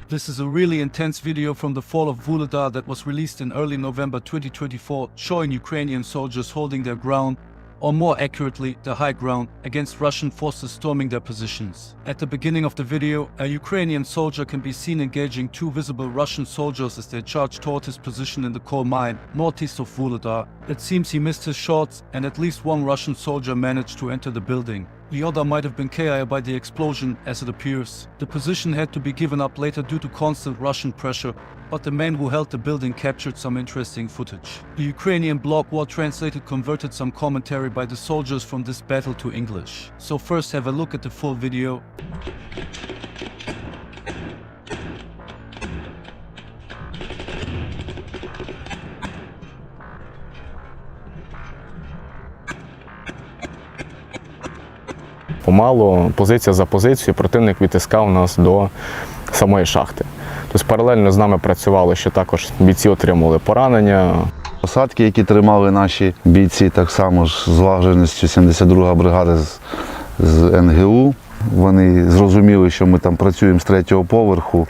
This is a really intense video from the fall of Vuhledar that was released in early November 2024, showing Ukrainian soldiers holding their ground, or more accurately, the high ground, against Russian forces storming their positions. At the beginning of the video, a Ukrainian soldier can be seen engaging two visible Russian soldiers as they charge toward his position in the coal mine, northeast of Vuhledar. It seems he missed his shots, and at least one Russian soldier managed to enter the building. The other might have been KIA by the explosion, as it appears. The position had to be given up later due to constant Russian pressure, but the man who held the building captured some interesting footage. The Ukrainian blog War Translated converted some commentary by the soldiers from this battle to English. So first have a look at the full video. Помалу, позиція за позицією, противник відтискав нас до самої шахти. Тобто паралельно з нами працювали, що також бійці отримували поранення. Посадки, які тримали наші бійці, так само ж з злагодженістю 72-га бригада з НГУ. Вони зрозуміли, що ми там працюємо з 3-го поверху,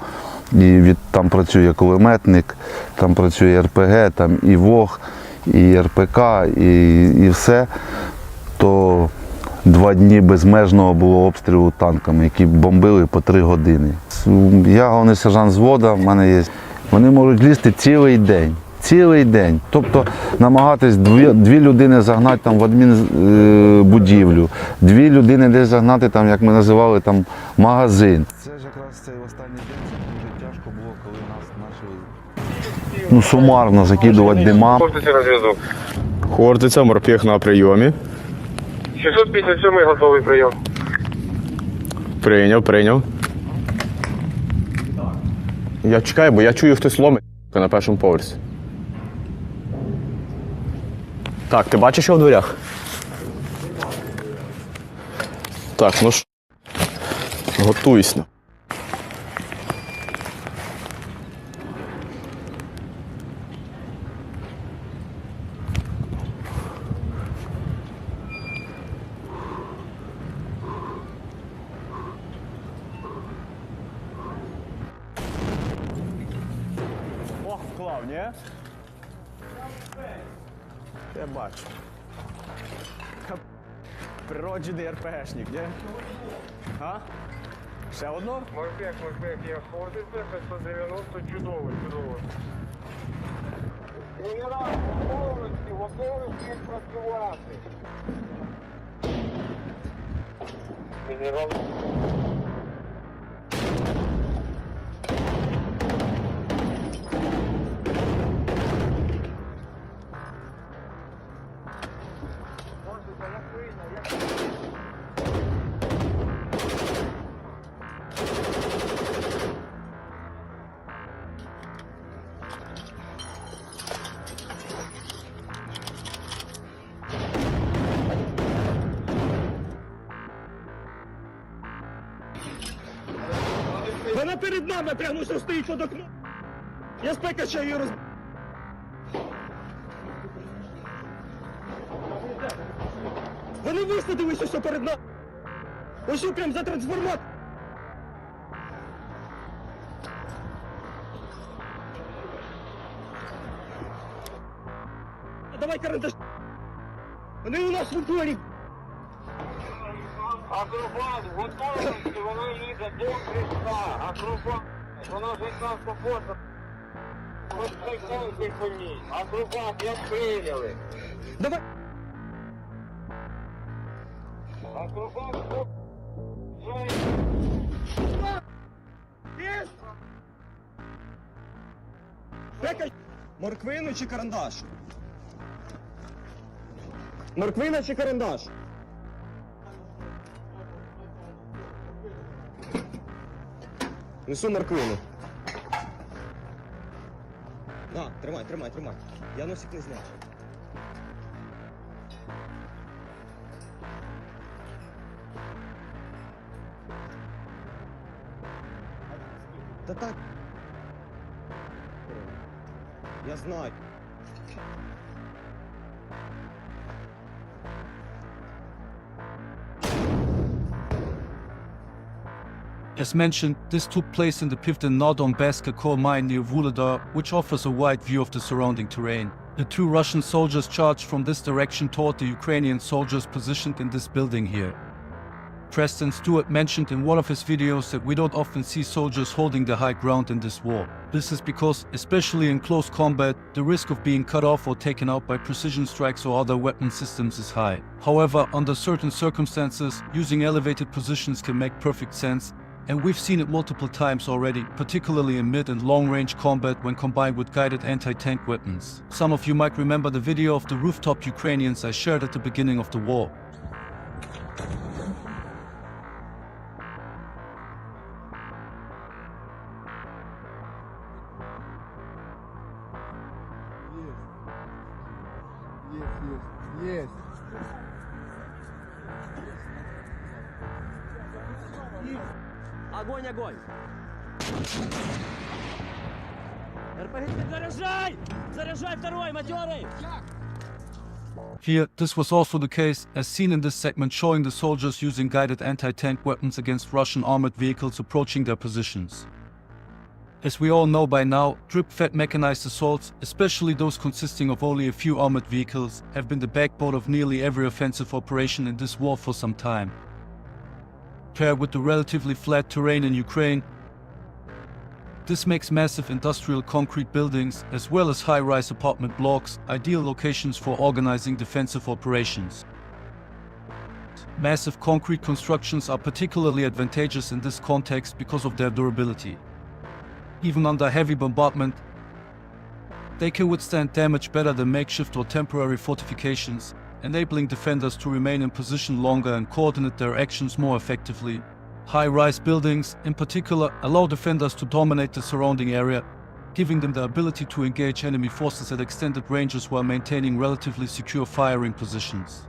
і там працює кулеметник, там працює РПГ, там і ВОГ, і РПК, і все. То 2 дні безмежного було обстрілу танками, які бомбили по 3 години. Я головний сержант взводу, в мене є. Вони можуть лізти цілий день. Цілий день. Тобто намагатись 2 людини загнати там в адмінбудівлю, 2 людини десь загнати, там, як ми називали, там, магазин. Це ж якраз цей останній день, це дуже тяжко було, коли нас почали сумарно закидувати дима. Хортиця на зв'язок. Хортиця, морпіх на прийомі. 657 готовий прийом. Прийняв. Я чекаю, бо я чую, хтось ломить на першому поверсі. Так, ти бачиш, що в дверях? Так, ну ж, готуйся. Вклав, ні? Я бачу. Природжений РПГшник, ні? А? Ще одно? Морпек, я хортиця, 590, чудово. Генерал, готовий працювати. Генерал. Вона перед нами прямо що стоїть під окном. Я спека ще її Вони висадилися, що перед нами. Ось що прям за трансформатор. Давай карандаш. Вони у нас в упорі. Акробат, готовності, вона їде до Христа. Акробат, вона життя спокійна. Розпочнемося по ній. Акробат, як прийняли. Давай. Акробат, Є! Спека. Морквину чи карандаш? Морквина чи карандаш? Несу морквину. На, тримай. Я носик не зняв. Та так. Я знаю. As mentioned, this took place in the Pivdennodonbaska coal mine near Vuhledar, which offers a wide view of the surrounding terrain. The two Russian soldiers charged from this direction toward the Ukrainian soldiers positioned in this building here. Preston Stewart mentioned in one of his videos that we don't often see soldiers holding the high ground in this war. This is because, especially in close combat, the risk of being cut off or taken out by precision strikes or other weapon systems is high. However, under certain circumstances, using elevated positions can make perfect sense, and we've seen it multiple times already, particularly in mid and long-range combat when combined with guided anti-tank weapons. Some of you might remember the video of the rooftop Ukrainians I shared at the beginning of the war. Yes. Огонь, огонь! РПГ, заряжай! Заряжай второй, матерый! Here, this was also the case, as seen in this segment showing the soldiers using guided anti-tank weapons against Russian armored vehicles approaching their positions. As we all know by now, drip-fed mechanized assaults, especially those consisting of only a few armored vehicles, have been the backbone of nearly every offensive operation in this war for some time. Paired with the relatively flat terrain in Ukraine, this makes massive industrial concrete buildings, as well as high-rise apartment blocks, ideal locations for organizing defensive operations. Massive concrete constructions are particularly advantageous in this context because of their durability. Even under heavy bombardment, they can withstand damage better than makeshift or temporary fortifications, enabling defenders to remain in position longer and coordinate their actions more effectively. High-rise buildings, in particular, allow defenders to dominate the surrounding area, giving them the ability to engage enemy forces at extended ranges while maintaining relatively secure firing positions.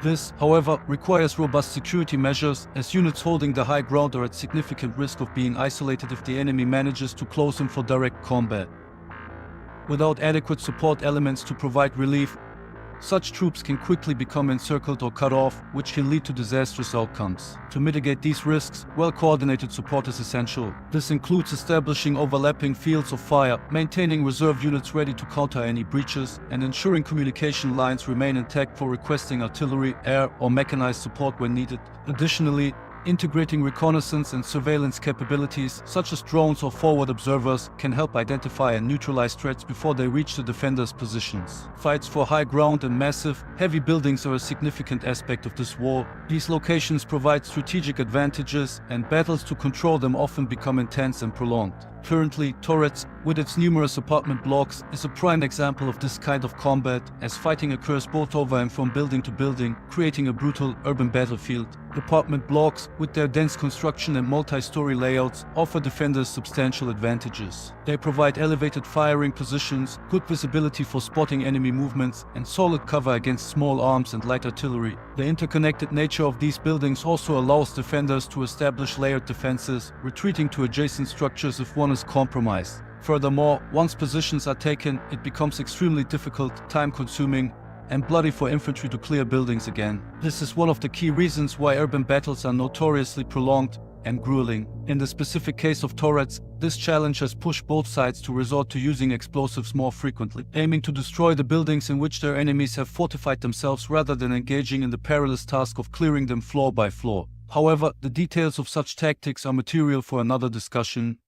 This, however, requires robust security measures, as units holding the high ground are at significant risk of being isolated if the enemy manages to close in for direct combat. Without adequate support elements to provide relief, such troops can quickly become encircled or cut off, which can lead to disastrous outcomes. To mitigate these risks, well-coordinated support is essential. This includes establishing overlapping fields of fire, maintaining reserve units ready to counter any breaches, and ensuring communication lines remain intact for requesting artillery, air, or mechanized support when needed. Additionally, integrating reconnaissance and surveillance capabilities, such as drones or forward observers, can help identify and neutralize threats before they reach the defenders' positions. Fights for high ground and massive, heavy buildings are a significant aspect of this war. These locations provide strategic advantages, and battles to control them often become intense and prolonged. Currently, Torets, with its numerous apartment blocks, is a prime example of this kind of combat, as fighting occurs both over and from building to building, creating a brutal urban battlefield. Apartment blocks, with their dense construction and multi-story layouts, offer defenders substantial advantages. They provide elevated firing positions, good visibility for spotting enemy movements, and solid cover against small arms and light artillery. The interconnected nature of these buildings also allows defenders to establish layered defenses, retreating to adjacent structures if one is compromised. Furthermore, once positions are taken, it becomes extremely difficult, time-consuming, and bloody for infantry to clear buildings again. This is one of the key reasons why urban battles are notoriously prolonged and grueling. In the specific case of Torets, this challenge has pushed both sides to resort to using explosives more frequently, aiming to destroy the buildings in which their enemies have fortified themselves rather than engaging in the perilous task of clearing them floor by floor. However, the details of such tactics are material for another discussion,